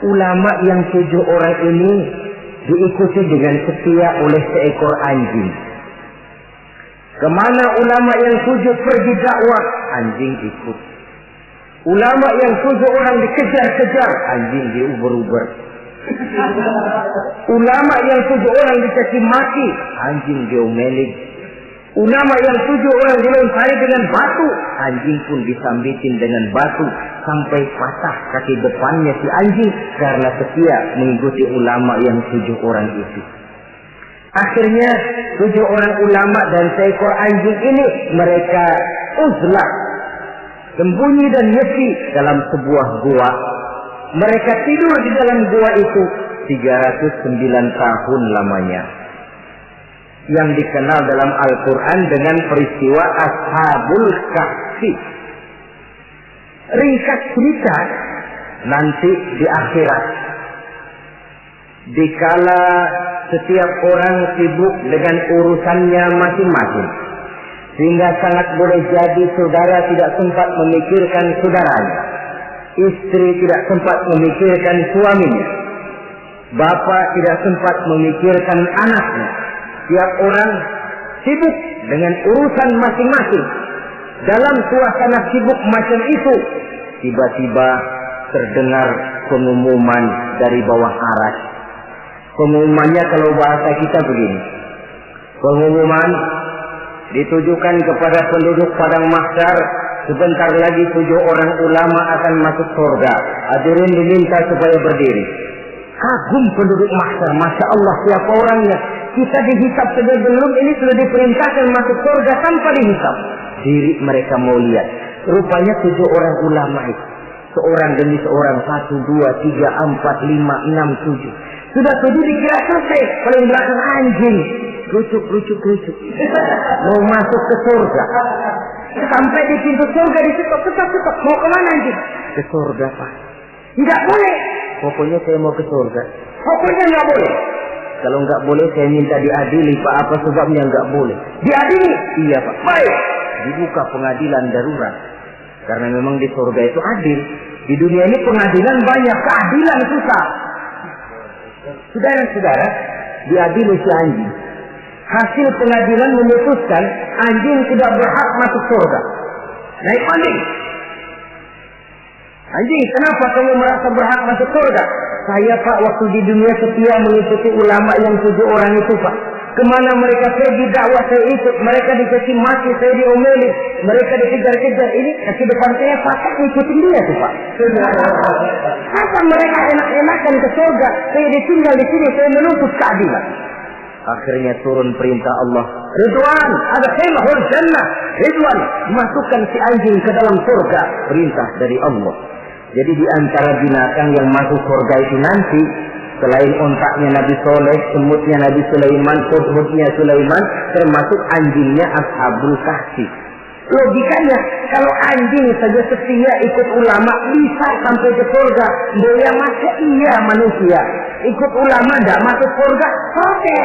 ulama yang 7 orang ini diikuti dengan setia oleh seekor anjing. Kemana ulama yang 7 pergi dakwah, anjing ikut. Ulama yang 7 orang dikejar-kejar, anjing diuber-uber. Ulama yang 7 orang dicaci maki, anjing diomelin. Ulama yang 7 orang dilempari dengan batu, anjing pun disambitin dengan batu sampai patah kaki depannya si anjing karena setia mengikuti ulama yang 7 orang itu. Akhirnya 7 orang ulama dan seekor anjing ini mereka uzlah, sembunyi dan nyepi dalam sebuah gua. Mereka tidur di dalam gua itu 309 tahun lamanya, yang dikenal dalam Al-Quran dengan peristiwa Ashabul Kahfi. Ringkas cerita, nanti di akhirat, dikala setiap orang sibuk dengan urusannya masing-masing, sehingga sangat boleh jadi saudara tidak sempat memikirkan saudaranya, istri tidak sempat memikirkan suaminya, bapak tidak sempat memikirkan anaknya. Tiap orang sibuk dengan urusan masing-masing. Dalam suasana sibuk macam itu, tiba-tiba terdengar pengumuman dari bawah aras. Pengumumannya kalau bahasa kita begini. Pengumuman ditujukan kepada penduduk padang mahsyar. Sebentar lagi 7 orang ulama akan masuk surga. Hadirin diminta supaya berdiri. Kagum penduduk mahsyar, masya Allah siapa orangnya. Kita dihisap saja belum, ini sudah diperintahkan masuk surga tanpa dihisap. Diri mereka mau lihat. Rupanya 7 orang ulama itu. Seorang demi seorang, 1, 2, 3, 4, 5, 6, 7. Sudah 7 dikira selesai. Paling belakang anjing. Lucu. Mau masuk ke surga. Sampai di pintu surga ditutup. Mau kemana anjing? Ke surga, Pak. Tidak boleh. Pokoknya saya mau ke surga. Pokoknya nggak boleh. Kalau nggak boleh saya minta diadili, Pak. Apa sebabnya nggak boleh? Diadili? Iya, Pak. Baik. Dibuka pengadilan darurat. Karena memang di surga itu adil. Di dunia ini pengadilan banyak, keadilan susah. Saudara-saudara, diadili si anjing. Hasil pengadilan memutuskan anjing tidak berhak masuk surga. Naik banding. Anjing, kenapa kamu merasa berhak masuk surga? Saya, Pak, waktu di dunia setia mengikuti ulama yang 7 orang itu, Pak. Kemana mereka pergi dakwah saya ikut. Mereka dicaci maki, saya diomeli. Mereka dikejar-kejar. Ini kaki depan saya pakai ngikutin dia tuh, Pak. Masa mereka enak-enakan ke surga, saya ditinggal di sini, saya menuntut keadilan. Akhirnya turun perintah Allah. Ridwan, adkhilhul jannah. Ridwan, masukkan si anjing ke dalam surga. Perintah dari Allah. Jadi di antara binatang yang masuk surga itu nanti, selain ontaknya Nabi Soleh, semutnya Nabi Sulaiman, hudhudnya Sulaiman, termasuk anjingnya Ashabul Kahfi. Logikanya, kalau anjing saja setia ikut ulama bisa sampai ke surga, dia masa iya manusia ikut ulama tidak masuk surga, oke.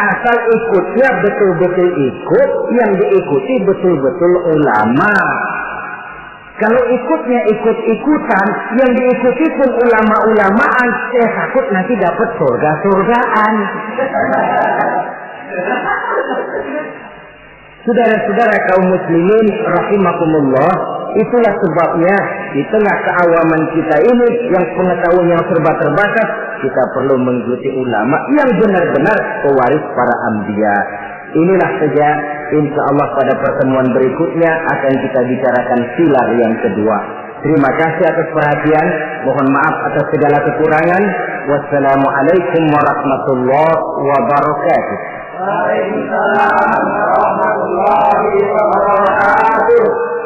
Asal ikutnya betul-betul ikut, yang diikuti betul-betul ulama. Kalau ikutnya ikut-ikutan, yang diikuti pun ulama-ulamaan, saya takut nanti dapat surga-surgaan. Saudara-saudara kaum muslimin rahimakumullah, itulah sebabnya di tengah keawaman kita ini yang pengetahuan yang serba terbatas, kita perlu mengikuti ulama yang benar-benar pewaris para anbiya. Inilah saja, insya Allah pada pertemuan berikutnya akan kita bicarakan pilar yang kedua. Terima kasih atas perhatian, mohon maaf atas segala kekurangan. Wassalamualaikum warahmatullahi wabarakatuh. Waalaikumsalam warahmatullahi wabarakatuh.